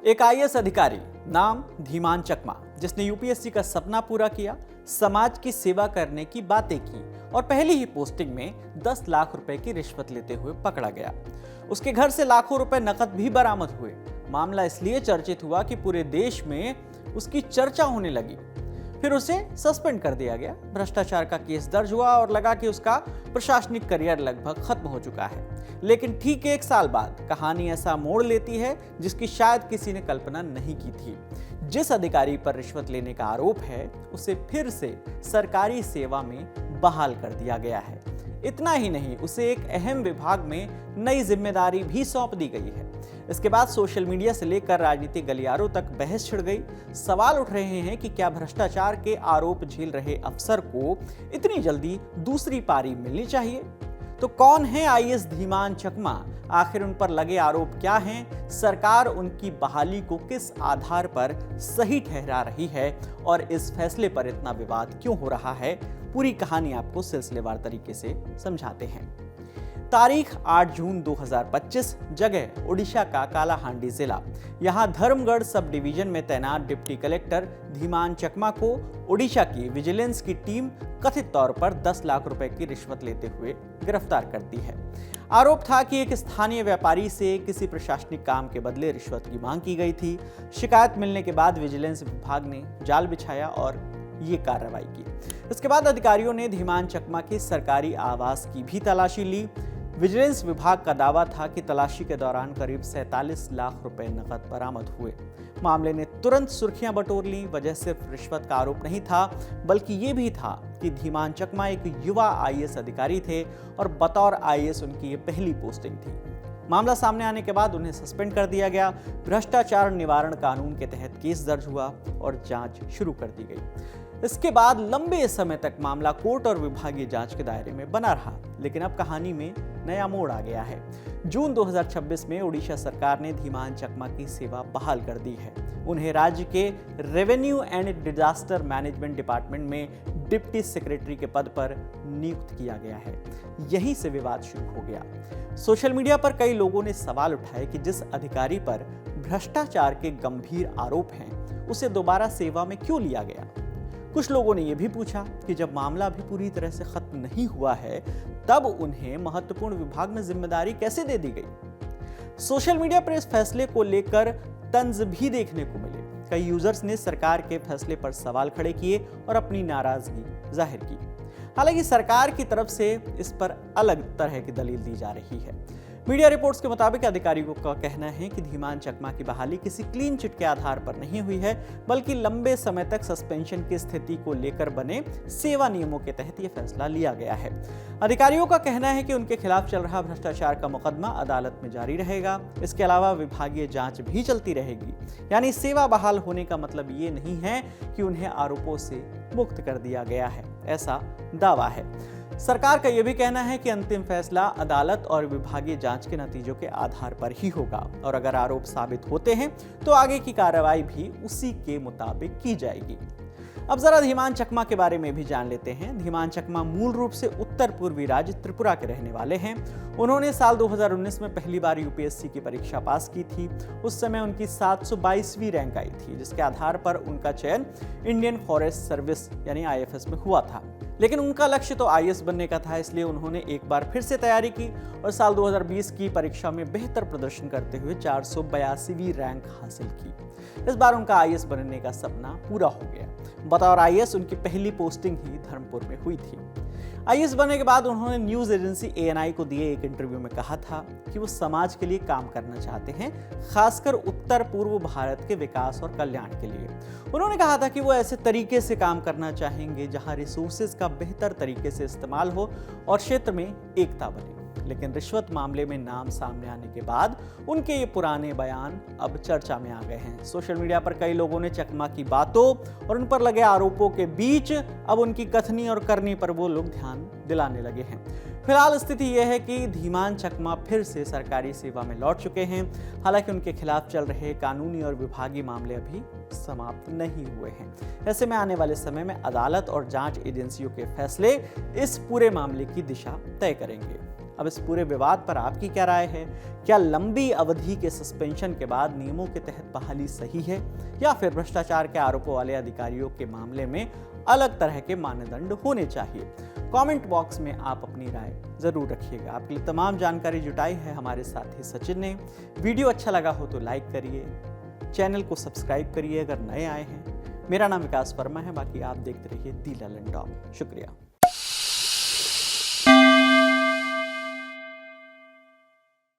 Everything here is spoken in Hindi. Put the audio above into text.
एक आईएएस अधिकारी नाम धीमान चकमा, जिसने यूपीएससी का सपना पूरा किया, समाज की सेवा करने की बातें की और पहली ही पोस्टिंग में 10 लाख रुपए की रिश्वत लेते हुए पकड़ा गया। उसके घर से लाखों रुपए नकद भी बरामद हुए। मामला इसलिए चर्चित हुआ कि पूरे देश में उसकी चर्चा होने लगी। फिर उसे सस्पेंड कर दिया गया। भ्रष्टाचार का केस दर्ज हुआ और लगा कि उसका प्रशासनिक करियर लगभग खत्म हो चुका है। लेकिन ठीक 1 साल बाद कहानी ऐसा मोड़ लेती है जिसकी शायद किसी ने कल्पना नहीं की थी। जिस अधिकारी पर रिश्वत लेने का आरोप है, उसे फिर से सरकारी सेवा में बहाल कर दिया गया है। इतना ही नहीं, उसे एक अहम विभाग में नई जिम्मेदारी भी सौंप दी गई है। इसके बाद सोशल मीडिया से लेकर राजनीतिक गलियारों तक बहस छिड़ गई। सवाल उठ रहे हैं कि क्या भ्रष्टाचार के आरोप झेल रहे अफसर को इतनी जल्दी दूसरी पारी मिलनी चाहिए? तो कौन है आईएएस धीमान चकमा? आखिर उन पर लगे आरोप क्या हैं? सरकार उनकी बहाली को किस आधार पर सही ठहरा रही है और इस फैसले पर इतना विवाद क्यों हो रहा है? पूरी कहानी आपको सिलसिलेवार तरीके से समझाते हैं। तारीख 8 जून 2025, जगह ओडिशा का कालाहांडी जिला। यहां धर्मगढ़ सब डिवीजन में तैनात डिप्टी कलेक्टर धीमान चकमा को ओडिशा की विजिलेंस की टीम कथित तौर पर 10 लाख रुपए की रिश्वत लेते हुए गिरफ्तार करती है। आरोप था कि एक स्थानीय व्यापारी से किसी प्रशासनिक काम के बदले रिश्वत की मांग की गई थी। शिकायत मिलने के बाद विजिलेंस विभाग ने जाल बिछाया और ये कार्रवाई की। इसके बाद अधिकारियों ने धीमान चकमा के सरकारी आवास की भी तलाशी ली। विजिलेंस विभाग का दावा था कि तलाशी के दौरान करीब 47 लाख रुपए नकद बरामद हुए। मामले ने तुरंत सुर्खियां बटोर ली। वजह सिर्फ रिश्वत का आरोप नहीं था, बल्कि ये भी था कि धीमान चकमा एक युवा आईएएस अधिकारी थे और बतौर आईएएस उनकी ये पहली पोस्टिंग थी। मामला सामने आने के बाद उन्हें सस्पेंड कर दिया गया। भ्रष्टाचार निवारण कानून के तहत केस दर्ज हुआ और जांच शुरू कर दी गई। इसके बाद लंबे समय तक मामला कोर्ट और विभागीय जांच के दायरे में बना रहा, लेकिन अब कहानी में नया मोड़ आ गया है। जून 2026 में ओडिशा सरकार ने धीमान चकमा की सेवा बहाल कर दी है। उन्हें राज्य के revenue and disaster management department में डिप्टी सेक्रेटरी के पद पर नियुक्त किया गया है। यहीं से विवाद शुरू हो गया। सोशल मीडिया पर कई लोगों ने सवाल उठाए कि जिस अधिकारी पर भ्रष्टाचार के गंभीर आरोप हैं, उसे दोबारा सेवा में क्यों लिया गया? कुछ लोगों ने यह भी पूछा कि जब मामला भी पूरी तरह से खत्म नहीं हुआ है, तब उन्हें महत्वपूर्ण विभाग में जिम्मेदारी कैसे दे दी गई? सोशल मीडिया पर इस फैसले को लेकर तंज भी देखने को मिले। कई यूजर्स ने सरकार के फैसले पर सवाल खड़े किए और अपनी नाराजगी जाहिर की। हालांकि सरकार की तरफ से इस पर अलग तरह की दलील दी जा रही है। मीडिया रिपोर्ट्स के मुताबिक अधिकारियों का कहना है कि धीमान चकमा की बहाली किसी क्लीन चिट के आधार पर नहीं हुई है, बल्कि लंबे समय तक सस्पेंशन की स्थिति को लेकर बने सेवा नियमों के तहत यह फैसला लिया गया है। अधिकारियों का कहना है कि उनके खिलाफ चल रहा भ्रष्टाचार का मुकदमा अदालत में जारी रहेगा। इसके अलावा विभागीय जांच भी चलती रहेगी। यानी सेवा बहाल होने का मतलब ये नहीं है कि उन्हें आरोपों से मुक्त कर दिया गया है, ऐसा दावा है। सरकार का यह भी कहना है कि अंतिम फैसला अदालत और विभागीय जांच के नतीजों के आधार पर ही होगा और अगर आरोप साबित होते हैं तो आगे की कार्रवाई भी उसी के मुताबिक की जाएगी। अब जरा धीमान चकमा के बारे में भी जान लेते हैं। धीमान चकमा मूल रूप से उत्तर पूर्वी राज्य त्रिपुरा के रहने वाले हैं। उन्होंने साल 2019 में पहली बार यूपीएससी की परीक्षा पास की थी। उस समय उनकी 722वीं रैंक आई थी, जिसके आधार पर उनका चयन इंडियन फॉरेस्ट सर्विस यानी आईएफएस में हुआ था। लेकिन उनका लक्ष्य तो आईएएस बनने का था, इसलिए उन्होंने एक बार फिर से तैयारी की और साल 2020 की परीक्षा में बेहतर प्रदर्शन करते हुए 482वीं रैंक हासिल की। इस बार उनका आईएएस बनने का सपना पूरा हो गया। बतौर आईएएस उनकी पहली पोस्टिंग ही धर्मपुर में हुई थी। आईएएस बनने के बाद उन्होंने न्यूज एजेंसी एएनआई को दिए एक इंटरव्यू में कहा था कि वो समाज के लिए काम करना चाहते हैं, खासकर उत्तर पूर्व भारत के विकास और कल्याण के लिए। उन्होंने कहा था कि वो ऐसे तरीके से काम करना चाहेंगे जहां रिसोर्सेज का बेहतर तरीके से इस्तेमाल हो और क्षेत्र में एकता बने। लेकिन रिश्वत मामले में नाम सामने आने के बाद उनके ये पुराने बयान अब चर्चा में आ गए हैं। सोशल मीडिया पर कई लोगों ने चकमा की बातों और उन पर लगे आरोपों के बीच अब उनकी कथनी और करनी पर वो लोग ध्यान दिलाने लगे हैं। फिलहाल स्थिति यह है कि धीमान चकमा फिर से सरकारी सेवा में लौट चुके हैं। हालांकि उनके खिलाफ चल रहे कानूनी और विभागीय मामले अभी समाप्त नहीं हुए हैं। ऐसे में आने वाले समय में अदालत और जांच एजेंसियों के फैसले इस पूरे मामले की दिशा तय करेंगे। अब इस पूरे विवाद पर आपकी क्या राय है? क्या लंबी अवधि के सस्पेंशन के बाद नियमों के तहत बहाली सही है, या फिर भ्रष्टाचार के आरोपों वाले अधिकारियों के मामले में अलग तरह के मानदंड होने चाहिए? कमेंट बॉक्स में आप अपनी राय जरूर रखिएगा। आपके लिए तमाम जानकारी जुटाई है हमारे साथी सचिन ने। वीडियो अच्छा लगा हो तो लाइक करिए, चैनल को सब्सक्राइब करिए अगर नए आए हैं। मेरा नाम विकास वर्मा है। बाकी आप देखते रहिए दी ललन टॉप। शुक्रिया।